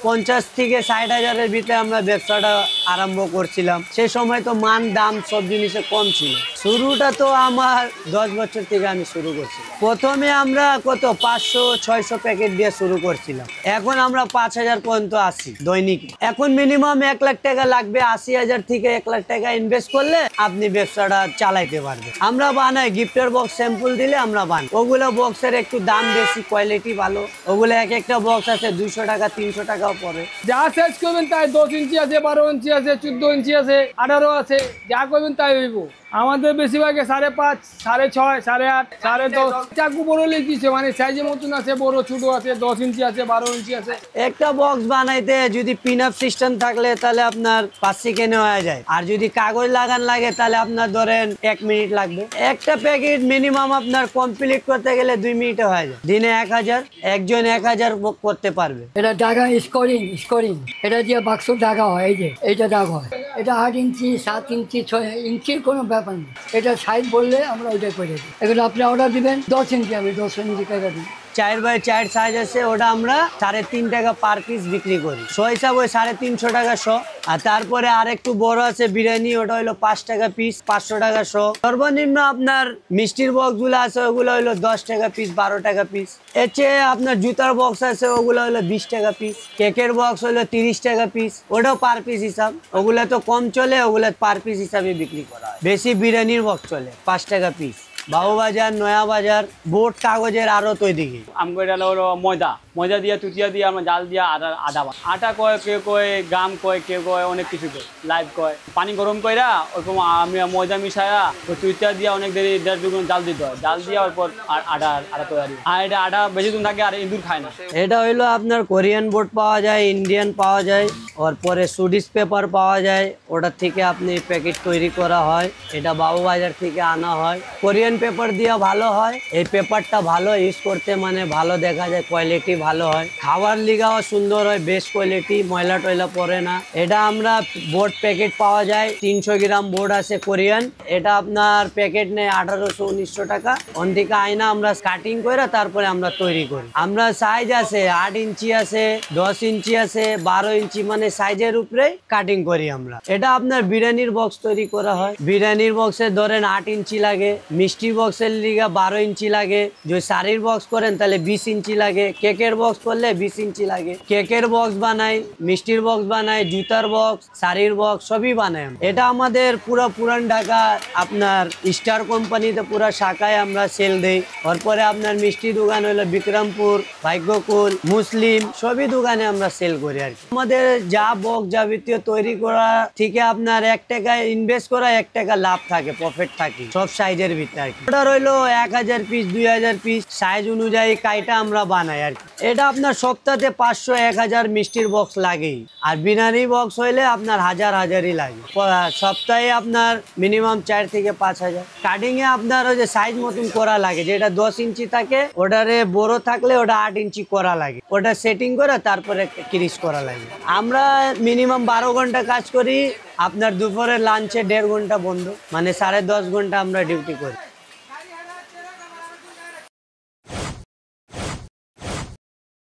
50 থেকে 60,000-এর ভিতরে আমরা ব্যবসাটা আরম্ভ করছিলাম। সে সময় তো মান দাম সব জিনিসে কম ছিল। শুরুটা তো আমার 10 বছর থেকে আমি শুরু করছিলাম। প্রথমে আমরা কত 500-600 প্যাকেট দিয়ে শুরু করছিলাম। এখন আমরা 5,000 পর্যন্ত আসি দৈনিক। এখন মিনিমাম 1 লাখ টাকা লাগবে। 80,000 থেকে 1 লাখ টাকা ইনভেস্ট করলে আপনি ব্যবসাটা চালাইতে পারবেন। আমরা বানাই গিফটের বক্স, স্যাম্পল দিলে আমরা বানাই। ওগুলো বক্সের একটু দাম বেশি, কোয়ালিটি ভালো। ওগুলো এক একটা বক্স আছে 200 টাকা 300 টাকাও পড়ে। যা সাইজ করবেন তাই 10 ইঞ্চি আছে, 12 ইঞ্চি আছে, 14 ইঞ্চি আছে, 18 আছে, যা করবেন তাই হইব। আমাদের বেশিরভাগে 5.5, 6.5, 8.5, 10.5 চাকু বড় লিখেছে, মানে সাইজের মতন আছে, বড় ছোট আছে, 10 ইঞ্চি আছে, 12 ইঞ্চি আছে। একটা বক্স বানাইতে যদি পিন আপ সিস্টেম থাকলে তাহলে আপনার 5 সেকেন্ডে হয়ে যায়। আর যদি কাগজ লাগান লাগে তাহলে আপনার ধরেন 1 মিনিট লাগবে। একটা প্যাকেট মিনিমাম আপনার কমপ্লিট করতে গেলে 2 মিনিটে হয়ে যায়। দিনে 1000, একজন 1000 করতে পারবে। এটা দাগা স্কোরিং এটা দিয়ে বাক্স দাগা হয়। এই যে এইটা দাগ হয়, এটা 8 ইঞ্চি, 7 ইঞ্চি, 6 ইঞ্চির কোনো ব্যাপার নেই। এটা সাইজ বললে আমরা ওইটাই করে দিই। এগুলো আপনি অর্ডার দিবেন 10 ইঞ্চি, আমি 10 ইঞ্চি টাকা দিই। 4x4 সাইজ আছে, ওটা আমরা 3.5 টাকা পার পিস বিক্রি করি। হিসাব ওই 350 টাকা শ। আর তারপরে আর একটু বড় আছে বিরিয়ানি, ওটা হলো 5 টাকা পিস, 500 টাকা শ। সর্বনিম্ন আপনার মিষ্টির বক্স গুলো আছে, ওগুলো হলো 10 টাকা পিস, 12 টাকা পিস। এর চেয়ে আপনার জুতার বক্স আছে, ওগুলো হলো 20 টাকা পিস। কেকের বক্স হলো 30 টাকা পিস, ওটাও পার পিস হিসাব। ওগুলো তো কম চলে, ওগুলো পার পিস হিসাবে বিক্রি করা হয়। বেশি বিরিয়ানির বক্স চলে 5 টাকা পিস। বাবুবাজার, নয়া বাজার, বোর্ড কাগজের আড়ত ওইদিকে। আমগো এটা হলো ময়দা দিয়ে তুতিয়া দিয়ে আমরা জাল দিয়ে আটা আটা কয়, কেউ কয় গ্রাম কয়, কেউ কয় অনেক কিছু কয়, লাইভ কয়। পানি গরম কইরা ওরকম আমি ময়দা মিশায়া ওই তুতিয়া দিয়ে অনেক দেরি 1.5 গুণ জাল দিতে হয়। জাল দিয়ে ওর পর আটা তৈরি। আর এটা আটা বেশি দিন থাকে আর ইঁদুর খায় না। এটা হইলো আপনার কোরিয়ান বোর্ড পাওয়া যায়, ইন্ডিয়ান পাওয়া যায়, ওর পরে সুডিশ পেপার পাওয়া যায়। ওটার থেকে আপনি প্যাকেট তৈরি করা হয়। এটা বাবুবাজার থেকে আনা হয়। কোরিয়ান পেপার দিয়ে ভালো হয়। এই পেপারটা ভালো ইউজ করতে, মানে ভালো দেখা যায়, কোয়ালিটি ভালো হয়, খাবার লিগাও সুন্দর হয়, বেস্ট কোয়ালিটি, ময়লা টয়লা পড়ে না। এটা আমরা বোর্ড প্যাকেট পাওয়া যায়, 300 গ্রাম বোর্ড আছে কোরিয়ান। এটা আপনার প্যাকেট নেই 1800-1900 টাকা। ওন থেকে আয়না আমরা কাটিং করে তারপরে আমরা তৈরি করি। আমরা সাইজ আছে 8 ইঞ্চি আছে, 10 ইঞ্চি আছে, 12 ইঞ্চি, মানে সাইজের উপরে কাটিং করি আমরা। এটা আপনার বিরিয়ানির বক্স তৈরি করা হয়। বিরিয়ানির বক্সে ধরেন 8 ইঞ্চি লাগে, মিষ্টি বক্সের লিগা 12 ইঞ্চি লাগে। যদি শাড়ির বক্স করেন তাহলে 20 ইঞ্চি লাগে। কেকের বক্স করলে 20 ইঞ্চি লাগে। কেকের বক্স বানাই, মিষ্টির বক্স বানাই, জুতার বক্স, শাড়ির বক্স সবই বানাই। এটা আমাদের পুরো পুরান ঢাকা আপনার স্টার কোম্পানিতে পুরো শাখায় আমরা সেল দেই। তারপরে আপনার মিষ্টি দোকান হলো বিক্রমপুর, ভাগ্যকুল, মুসলিম, সবই দোকানে আমরা সেল করি আর কি। আমাদের যা বক্স যাবতীয় তৈরি করা থেকে আপনার 1 টাকা ইনভেস্ট করা 1 টাকা লাভ থাকে, প্রফিট থাকে সব সাইজের ভিতরে আর কি। ওটা রইলো 1000 পিস, 2000 পিস, সাইজ অনুযায়ী কাইটা আমরা বানাই আর কি। এটা আপনার সপ্তাহে 500-1000 মিষ্টির বক্স লাগেই। আর বিরিয়ানি বক্স হইলে আপনার হাজারই লাগে। সপ্তাহে আপনার মিনিমাম 4 থেকে 5000। কাটিং এ আপনার ওই যে সাইজ মতন করা লাগে, যেটা 10 ইঞ্চি থাকে ওটারে বড় থাকলে ওটা 8 ইঞ্চি করা লাগে। ওটা সেটিং করে তারপরে ক্রিজ করা লাগে। আমরা মিনিমাম 12 ঘন্টা কাজ করি। আপনার দুপুরে লাঞ্চে 1.5 ঘন্টা বন্ধ, মানে 10.5 ঘন্টা আমরা ডিউটি করি।